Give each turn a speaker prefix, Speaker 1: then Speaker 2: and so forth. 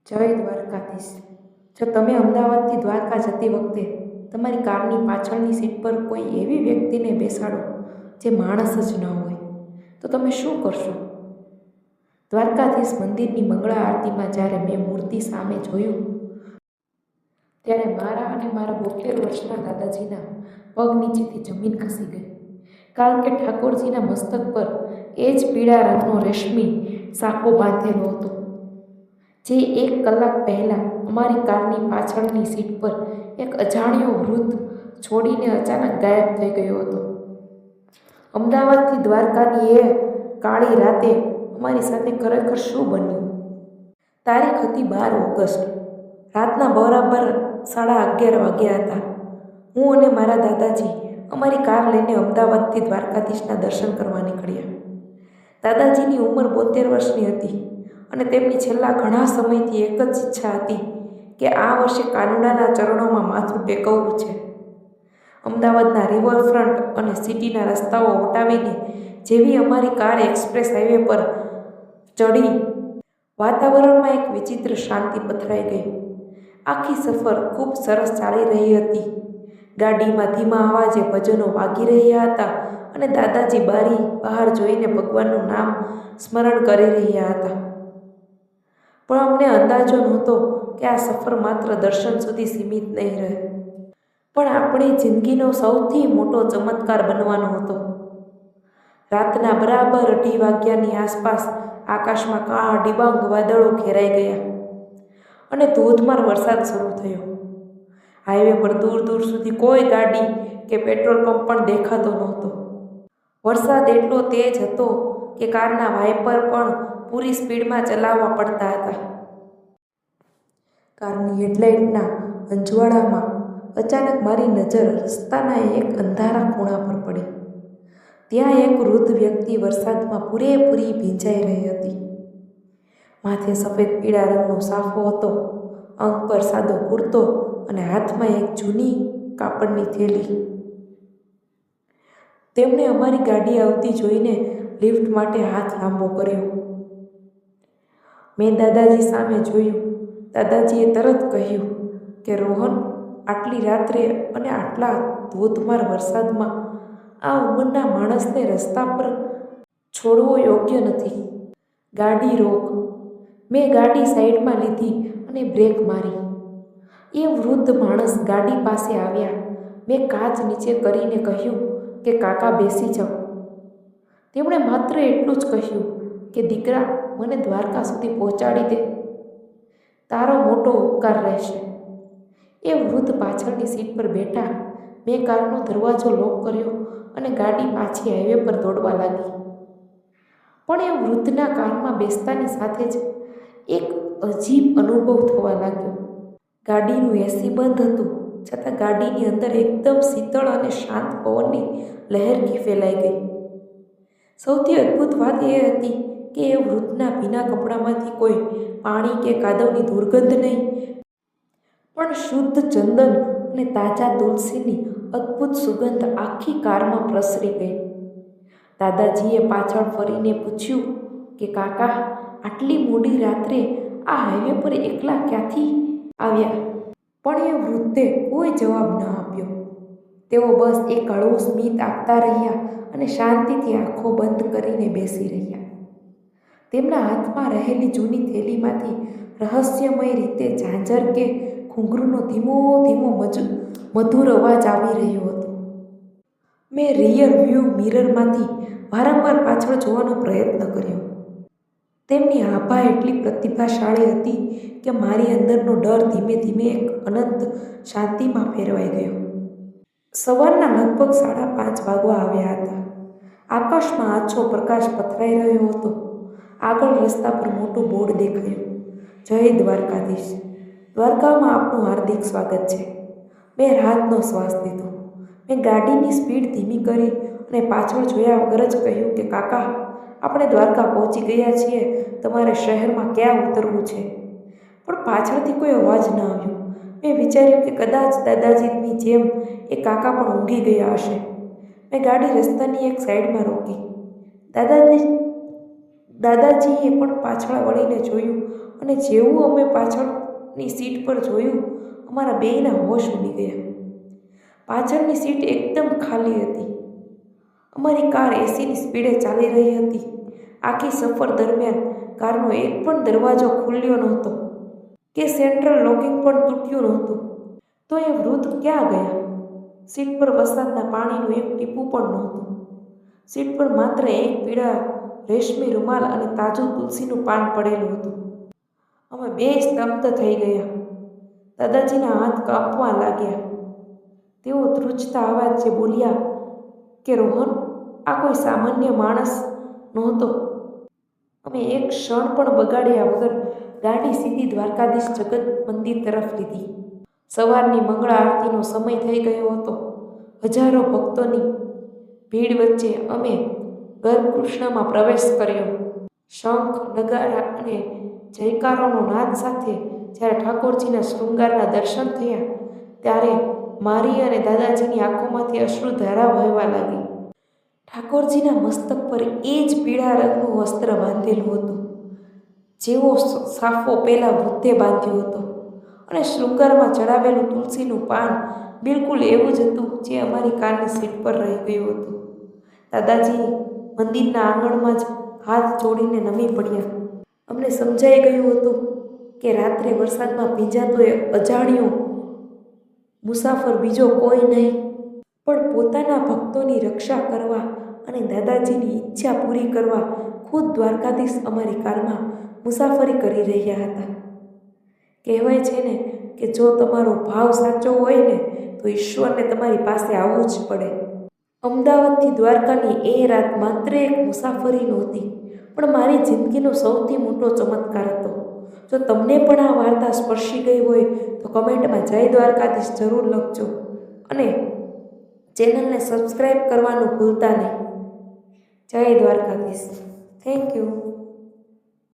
Speaker 1: જય દ્વારકાધીશ. જો તમે અમદાવાદથી દ્વારકા જતી વખતે તમારી કારની પાછળની સીટ પર કોઈ એવી વ્યક્તિને બેસાડો જે માણસ જ ન હોય તો તમે શું કરશો? દ્વારકાધીશ મંદિરની મંગળા આરતીમાં જ્યારે મેં મૂર્તિ સામે જોયું ત્યારે મારા અને મારા 72 વર્ષના દાદાજીના પગ નીચેથી જમીન ખસી ગઈ. કારણ કે ઠાકોરજીના મસ્તક પર એ જ પીળા રંગનો રેશમી સાફો બાંધેલો હતો, જે 1 કલાક પહેલાં અમારી કારની પાછળની સીટ પર એક અજાણ્યો વૃદ્ધ છોડીને અચાનક ગાયબ થઈ ગયો હતો. અમદાવાદથી દ્વારકાની એ કાળી રાતે અમારી સાથે ખરેખર શું બન્યું? તારીખ હતી 12 ઓગસ્ટ. રાતના બરાબર 11:30 વાગ્યા હતા. હું અને મારા દાદાજી અમારી કાર લઈને અમદાવાદથી દ્વારકાધીશના દર્શન કરવા નીકળ્યા. દાદાજીની ઉંમર 72 વર્ષની હતી અને તેમની છેલ્લા ઘણા સમયથી એક જ ઈચ્છા હતી કે આ વર્ષે કાનુડાના ચરણોમાં માથું ટેકવવું છે. અમદાવાદના રિવરફ્રન્ટ અને સિટીના રસ્તાઓ વટાવીને જેવી અમારી કાર એક્સપ્રેસ હાઈવે પર ચડી, વાતાવરણમાં એક વિચિત્ર શાંતિ પથરાઈ ગઈ. આખી સફર ખૂબ સરસ ચાલી રહી હતી. ગાડીમાં ધીમા અવાજે ભજનો વાગી રહ્યા હતા અને દાદાજી બારી બહાર જોઈને ભગવાનનું નામ સ્મરણ કરી રહ્યા હતા. પણ અમને અંદાજો નહોતો કે આ સફર માત્ર દર્શન સુધી સીમિત નહીં રહે, પણ આપણી જિંદગીનો સૌથી મોટો ચમત્કાર બનવાનો હતો. રાતના બરાબર 2:30 વાગ્યાની આસપાસ આકાશમાં કાળા ડિબાંગ વાદળો ઘેરાઈ ગયા અને ધોધમાર વરસાદ શરૂ થયો. હાઈવે પર દૂર દૂર સુધી કોઈ ગાડી કે પેટ્રોલ પંપ પણ દેખાતો નહોતો. વરસાદ એટલો તેજ હતો કે કારના વાઇપર પણ પૂરી સ્પીડમાં ચલાવવા પડતા હતા. કારની હેડલાઇટના અંજવાળામાં અચાનક મારી નજર રસ્તાના એક અંધારા ખૂણા પર પડી. ત્યાં એક વૃદ્ધ વ્યક્તિ વરસાદમાં પૂરેપૂરી ભીંજાઈ રહી હતી. માથે સફેદ પીળા રંગનો સાફો હતો, અંગ પર સાદો કુર્તો અને હાથમાં એક જૂની કાપડની થેલી. તેમણે અમારી ગાડી આવતી જોઈને લિફ્ટ માટે હાથ લાંબો કર્યો. મેં દાદાજી સામે જોયું. દાદાજીએ તરત કહ્યું કે રોહન, આટલી રાત્રે અને આટલા ધોધમાર વરસાદમાં આ ઉંમરના માણસને રસ્તા પર છોડવો યોગ્ય નથી. ગાડી રોક. મેં ગાડી સાઈડમાં લીધી અને બ્રેક મારી. એ વૃદ્ધ માણસ ગાડી પાસે આવ્યા. મેં કાચ નીચે કરીને કહ્યું કે કાકા બેસી જાઓ. તેમણે માત્ર એટલું જ કહ્યું કે દીકરા, મને દ્વારકા સુધી પહોંચાડી દે. તારો મોટો ઉપકાર રહેશે. એ વૃદ્ધ પાછળની સીટ પર બેઠા. મેં કારનો દરવાજો લોક કર્યો અને ગાડી પાછી હાઈવે પર દોડવા લાગી. પણ એ વૃદ્ધના કારમાં બેસતાની સાથે જ એક અજીબ અનુભવ થવા લાગ્યો. ગાડીનું એસી બંધ હતું, છતાં ગાડીની અંદર એકદમ શીતળ અને શાંત પવનની લહેરકી ફેલાઈ ગઈ. સૌથી અદ્ભુત વાત એ હતી કે એ વૃદ્ધના ભીના કપડામાંથી કોઈ પાણી કે કાદવની દુર્ગંધ નહીં, પણ શુદ્ધ ચંદન અને તાજા તુલસીની અદ્ભુત સુગંધ આખી કારમાં પ્રસરી ગઈ. દાદાજીએ પાછળ ફરીને પૂછ્યું કે કાકા, આટલી મોડી રાત્રે આ હાઈવે પર એકલા ક્યાંથી આવ્યા? પણ એ વૃદ્ધે કોઈ જવાબ ન આપ્યો. તેઓ બસ એક હળવું સ્મિત આપતા રહ્યા અને શાંતિથી આંખો બંધ કરીને બેસી રહ્યા. તેમના હાથમાં રહેલી જૂની થેલીમાંથી રહસ્યમય રીતે ઝાંઝર કે ઘૂંઘરૂનો ધીમો ધીમો મધુર અવાજ આવી રહ્યો હતો. મેં રિયર વ્યૂ મિરરમાંથી વારંવાર પાછળ જોવાનો પ્રયત્ન કર્યો. તેમની આભા એટલી પ્રતિભાશાળી હતી કે મારી અંદરનો ડર ધીમે ધીમે એક અનંત શાંતિમાં ફેરવાઈ ગયો. સવારના લગભગ 5:30 વાગવા આવ્યા હતા. આકાશમાં આછો પ્રકાશ પથરાઈ રહ્યો હતો. આગળ રસ્તા પર મોટું બોર્ડ દેખાયું, જય દ્વારકાધીશ. દ્વારકામાં આપનું હાર્દિક સ્વાગત છે. મેં રાહતનો શ્વાસ લીધો. મેં ગાડીની સ્પીડ ધીમી કરી અને પાછળ જોયા વગર જ કહ્યું કે કાકા, આપણે દ્વારકા પહોંચી ગયા છીએ. તમારે શહેરમાં ક્યાં ઉતરવું છે? પણ પાછળથી કોઈ અવાજ ન આવ્યો. મેં વિચાર્યું કે કદાચ દાદાજીની જેમ એ કાકા પણ ઊંઘી ગયા હશે. મેં ગાડી રસ્તાની એક સાઈડમાં રોકી. દાદાજીએ પણ પાછળ વળીને જોયું અને જેવું અમે પાછળની સીટ પર જોયું, અમારા બેયના હોશ ઉડી ગયા. પાછળની સીટ એકદમ ખાલી હતી. અમારી કાર એસીની સ્પીડે ચાલી રહી હતી. આખી સફર દરમિયાન કારનો એક પણ દરવાજો ખુલ્યો નહોતો કે સેન્ટ્રલ લોકિંગ પણ તૂટ્યું નહોતું. તો એ વૃદ્ધ ક્યાં ગયા? સીટ પર વરસાદના પાણીનું એક ટીપું પણ નહોતું. સીટ પર માત્ર એક પીળા રેશમી રૂમાલ અને તાજું તુલસીનું પાન પડેલું હતું. અમે બે સ્તબ્ધ થઈ ગયા. દાદાજીના હાથ કાંપવા લાગ્યા. તેઓ ધ્રુજતા અવાજે બોલ્યા કે રોહન, આ કોઈ સામાન્ય માણસ નહોતો. અમે એક ક્ષણ પણ બગાડ્યા વગર ગાડી સીધી દ્વારકાધીશ જગત મંદિર તરફ લીધી. સવારની મંગળા આરતીનો સમય થઈ ગયો હતો. હજારો ભક્તોની ભીડ વચ્ચે અમે ગર્ભકૃષ્ણમાં પ્રવેશ કર્યો. શંખ, નગારા અને જયકારોનો નાદ સાથે જ્યારે ઠાકોરજીના શૃંગારના દર્શન થયા, ત્યારે મારી અને દાદાજીની આંખોમાંથી અશ્રુધારા વહેવા લાગી. ઠાકોરજીના મસ્તક પર એ જ પીળા રંગનું વસ્ત્ર બાંધેલું હતું, જેવો સાફો પેલા વૃદ્ધે બાંધ્યો હતો, અને શૃંગારમાં ચડાવેલું તુલસીનું પાન બિલકુલ એવું જ હતું જે અમારી કારની સીટ પર રહી ગયું હતું. દાદાજી મંદિરના આંગણમાં જ હાથ જોડીને નમી પડ્યા. અમને સમજાઈ ગયું હતું કે રાત્રે વરસાદમાં ભીંજાતો એ અજાણ્યો મુસાફર બીજો કોઈ નહીં, પણ પોતાના ભક્તોની રક્ષા કરવા અને દાદાજીની ઈચ્છા પૂરી કરવા ખુદ દ્વારકાધીશ અમારી કારમાં મુસાફરી કરી રહ્યા હતા. કહેવાય છે ને કે જો તમારો ભાવ સાચો હોય ને તો ઈશ્વરને તમારી પાસે આવવું જ પડે. અમદાવાદથી દ્વારકાની એ રાત માત્ર એક મુસાફરી નહોતી, પણ મારી જિંદગીનો સૌથી મોટો ચમત્કાર હતો. જો તમને પણ આ વાર્તા સ્પર્શી ગઈ હોય તો કમેન્ટમાં જય દ્વારકાધીશ જરૂર લખજો અને ચેનલને સબસ્ક્રાઈબ કરવાનું ભૂલતા નહીં. જય દ્વારકાધીશ. Thank you.